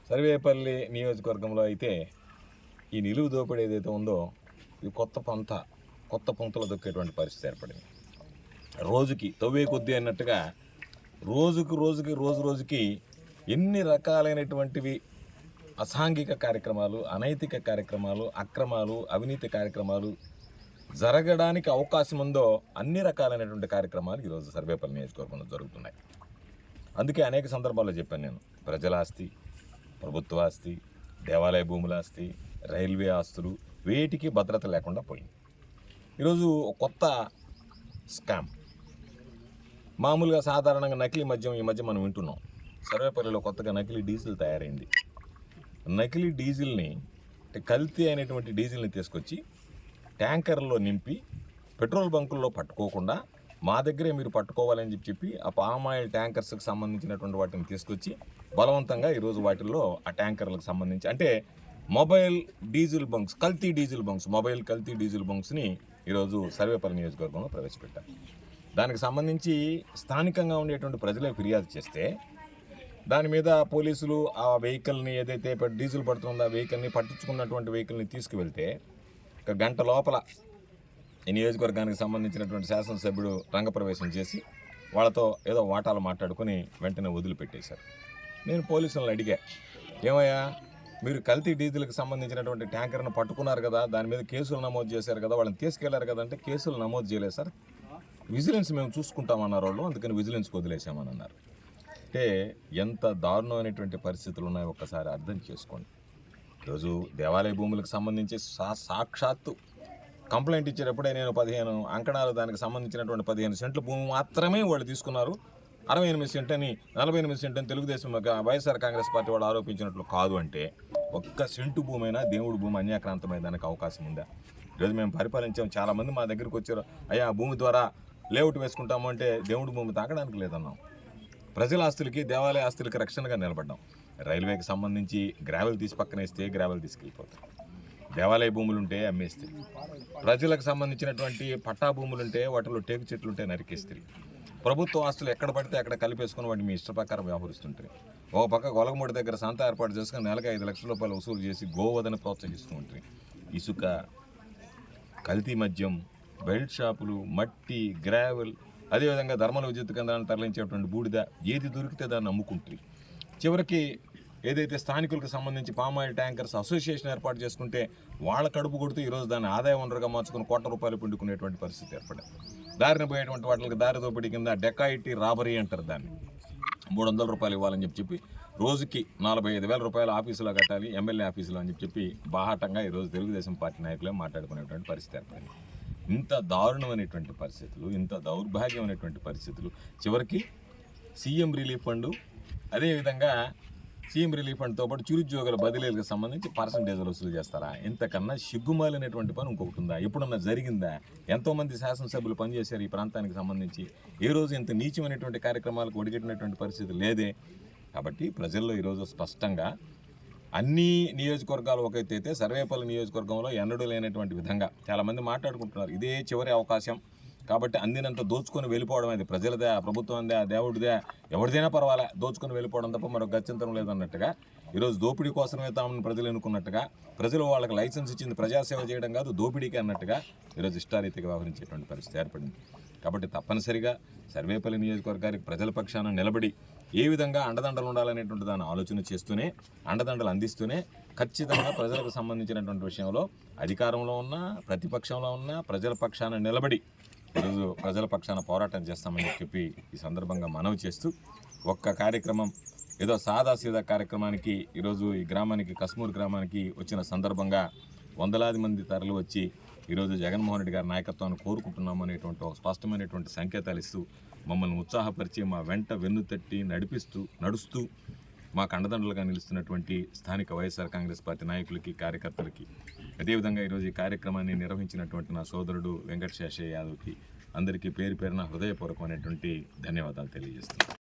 సర్వేపల్లి నియోజకవర్గంలో అయితే ఈ నిలువు దోపిడీ ఏదైతే ఉందో ఇది కొత్త పంతులు దొక్కేటువంటి పరిస్థితి ఏర్పడింది. రోజుకి తవ్వే కొద్దీ అన్నట్టుగా రోజుకి ఎన్ని రకాలైనటువంటివి అసాంఘిక కార్యక్రమాలు, అనైతిక కార్యక్రమాలు, అక్రమాలు, అవినీతి కార్యక్రమాలు జరగడానికి అవకాశం ఉందో అన్ని రకాలైనటువంటి కార్యక్రమాలు ఈరోజు సర్వేపల్లి నియోజకవర్గంలో జరుగుతున్నాయి. అందుకే అనేక సందర్భాల్లో చెప్పాను నేను, ప్రజల ఆస్తి, ప్రభుత్వ ఆస్తి, దేవాలయ భూముల ఆస్తి, రైల్వే ఆస్తులు వేటికి భద్రత లేకుండా పోయింది. ఈరోజు కొత్త స్కామ్, మామూలుగా సాధారణంగా నకిలీ మద్యం ఈ మధ్య మనం వింటున్నాం. సర్వేపల్లిలో కొత్తగా నకిలీ డీజిల్ తయారైంది. నకిలీ డీజిల్ని, కల్తీ అయినటువంటి డీజిల్ని తీసుకొచ్చి ట్యాంకర్లో నింపి పెట్రోల్ బంకుల్లో పట్టుకోకుండా మా దగ్గరే మీరు పట్టుకోవాలని చెప్పి ఆ పామాయిల్ ట్యాంకర్స్కి సంబంధించినటువంటి వాటిని తీసుకొచ్చి బలవంతంగా ఈరోజు వాటిల్లో ఆ ట్యాంకర్లకు సంబంధించి అంటే మొబైల్ కల్తీ డీజిల్ బంక్స్ని ఈరోజు సర్వేపల్లి నియోజకవర్గంలో ప్రవేశపెట్టారు. దానికి సంబంధించి స్థానికంగా ఉండేటువంటి ప్రజలే ఫిర్యాదు చేస్తే దాని మీద పోలీసులు ఆ వెహికల్ని ఏదైతే డీజిల్ పడుతుందో ఆ వెహికల్ని పట్టించుకున్నటువంటి వెహికల్ని తీసుకువెళ్తే ఒక గంట లోపల ఈ నియోజకవర్గానికి సంబంధించినటువంటి శాసనసభ్యుడు రంగప్రవేశం చేసి వాళ్ళతో ఏదో వాటాలు మాట్లాడుకొని వెంటనే వదిలిపెట్టేశారు. నేను పోలీసులను అడిగా, ఏమయ్యా మీరు కల్తీ డీజిల్కి సంబంధించినటువంటి ట్యాంకర్ను పట్టుకున్నారు కదా, దాని మీద కేసులు నమోదు చేశారు కదా, వాళ్ళని తీసుకెళ్లారు కదా అంటే కేసులు నమోదు చేయలేదు సార్, విజిలెన్స్ మేము చూసుకుంటామన్నారు వాళ్ళు, అందుకని విజిలెన్స్కి వదిలేసామని అన్నారు. అంటే ఎంత దారుణమైనటువంటి పరిస్థితులు ఉన్నాయో ఒక్కసారి అర్థం చేసుకోండి. ఈరోజు దేవాలయ భూములకు సంబంధించి సాక్షాత్తు కంప్లైంట్ ఇచ్చేటప్పుడే నేను 15 అంకణాలు దానికి సంబంధించినటువంటి 15 సెంట్ల భూమి మాత్రమే వాళ్ళు తీసుకున్నారు, 68 సెంట్ని 48 సెంట్ని తెలుగుదేశం వైఎస్ఆర్ కాంగ్రెస్ పార్టీ వాళ్ళు ఆరోపించినట్లు కాదు అంటే ఒక్క సెంటు భూమి అయినా దేవుడి భూమి అన్యాక్రాంతమైన దానికి అవకాశం ఉందా? ఈరోజు మేము పరిపాలించాము, చాలామంది మా దగ్గరికి వచ్చారు, అయ్యా భూమి ద్వారా లేఅవుట్ వేసుకుంటాము అంటే దేవుడి భూమి తాకడానికి లేదన్నాం. ప్రజల ఆస్తులకి, దేవాలయ ఆస్తులకి రక్షణగా నిలబడ్డాం. రైల్వేకి సంబంధించి గ్రావెల్ తీసి పక్కన వేస్తే గ్రావెల్ తీసుకెళ్ళిపోతాయి, దేవాలయ భూములుంటే అమ్మేస్తే, ప్రజలకు సంబంధించినటువంటి పట్టా భూములుంటే వాటిలో టేకు చెట్లుంటే నరికేస్తే, ప్రభుత్వ ఆస్తులు ఎక్కడ పడితే అక్కడ కలిపేసుకుని వాటి మీ ఇష్ట ప్రకారం వ్యవహరిస్తుంటారు. ఒక పక్క గొలగమూడి దగ్గర సంత ఏర్పాటు చేసుకుని నెలకు 5 లక్షల రూపాయలు వసూలు చేసి గోవధను ప్రోత్సహిస్తూ ఉంటారు. ఇసుక, కల్తీ మద్యం, బెల్ట్ షాపులు, మట్టి, గ్రావెల్, అదేవిధంగా ధర్మల విద్యుత్ కేంద్రాలను తరలించేటువంటి బూడిద, ఏది దొరికితే దాన్ని అమ్ముకుంటారు. చివరికి ఏదైతే స్థానికులకు సంబంధించి పామాయిల్ ట్యాంకర్స్ అసోసియేషన్ ఏర్పాటు చేసుకుంటే వాళ్ళ కడుపు కొడుతూ ఈరోజు దాన్ని ఆదాయ వనరుగా మార్చుకుని ₹1,00,00,000 పిండుకునేటువంటి పరిస్థితి ఏర్పడింది. దారిన పోయేటువంటి వాటికి దారి దోపిడీ కింద డెకాయిటీ రాబరీ అంటారు దాన్ని. ₹300 ఇవ్వాలని చెప్పి రోజుకి ₹45,000 ఆఫీసులో కట్టాలి, ఎమ్మెల్యే ఆఫీసులో అని చెప్పి బాహాటంగా ఈరోజు తెలుగుదేశం పార్టీ నాయకులే మాట్లాడుకునేటువంటి పరిస్థితి ఏర్పడింది. ఇంత దారుణమైనటువంటి పరిస్థితులు, ఇంత దౌర్భాగ్యమైనటువంటి పరిస్థితులు, చివరికి సీఎం రిలీఫ్ ఫండ్, అదేవిధంగా సీఎం రిలీఫ్ ఫండ్తో పాటు చిరుద్యోగుల బదిలీలకు సంబంధించి పర్సంటేజ్లు వసూలు చేస్తారా? ఇంతకన్నా సిగ్గుమాలినటువంటి పని ఇంకొకటి ఉందా? ఎప్పుడన్నా జరిగిందా? ఎంతోమంది శాసనసభ్యులు పనిచేశారు ఈ ప్రాంతానికి సంబంధించి, ఏ రోజు ఇంత నీచమైనటువంటి కార్యక్రమాలకు ఒడిగట్టినటువంటి పరిస్థితి లేదే. కాబట్టి ప్రజల్లో ఈరోజు స్పష్టంగా అన్ని నియోజకవర్గాలు ఒకైతే సర్వేపల్లి నియోజకవర్గంలో ఎన్నడూ లేనటువంటి విధంగా చాలామంది మాట్లాడుకుంటున్నారు, ఇదే చివరి అవకాశం కాబట్టి అందినంత దోచుకొని వెళ్ళిపోవడం, అది ప్రజలదే, ప్రభుత్వందే, దేవుడిదే, ఎవరిదైనా పర్వాలే, దోచుకొని వెళ్ళిపోవడం తప్ప మరొక గత్యంతరం లేదన్నట్టుగా ఈరోజు దోపిడీ కోసమే తామని ప్రజలు ఎన్నుకున్నట్టుగా, ప్రజలు వాళ్ళకి లైసెన్స్ ఇచ్చింది ప్రజాసేవ చేయడం కాదు దోపిడీకి అన్నట్టుగా ఈరోజు ఇష్టారీతిగా వ్యవహరించేటువంటి పరిస్థితి ఏర్పడింది. కాబట్టి తప్పనిసరిగా సర్వేపల్లి నియోజకవర్గానికి ప్రజల పక్షాన నిలబడి ఏ విధంగా అండదండలు ఉండాలనేటువంటి దాన్ని ఆలోచన చేస్తూనే, అండదండలు అందిస్తూనే ఖచ్చితంగా ప్రజలకు సంబంధించినటువంటి విషయంలో అధికారంలో ఉన్నా, ప్రతిపక్షంలో ఉన్నా ప్రజల పక్షాన నిలబడి ఈరోజు ప్రజల పక్షాన పోరాటం చేస్తామని చెప్పి ఈ సందర్భంగా మనవి చేస్తూ, ఒక్క కార్యక్రమం ఏదో సాదాసీదా కార్యక్రమానికి ఈరోజు ఈ గ్రామానికి, కస్మూర్ గ్రామానికి వచ్చిన సందర్భంగా వందలాది మంది తరలి వచ్చి ఈరోజు జగన్మోహన్ రెడ్డి గారి నాయకత్వాన్ని కోరుకుంటున్నాము అనేటువంటి ఒక స్పష్టమైనటువంటి సంకేతాలు ఇస్తూ మమ్మల్ని ఉత్సాహపరిచి మా వెంట వెన్నుతట్టి నడుస్తూ మాకు అండదండలుగా నిలుస్తున్నటువంటి స్థానిక వైఎస్ఆర్ కాంగ్రెస్ పార్టీ నాయకులకి, కార్యకర్తలకి, అదేవిధంగా ఈరోజు ఈ కార్యక్రమాన్ని నిర్వహించినటువంటి నా సోదరుడు వెంకట శేషయ్య యాదవ్కి అందరికీ పేరు పేరున హృదయపూర్వకమైనటువంటి ధన్యవాదాలు తెలియజేస్తున్నాను.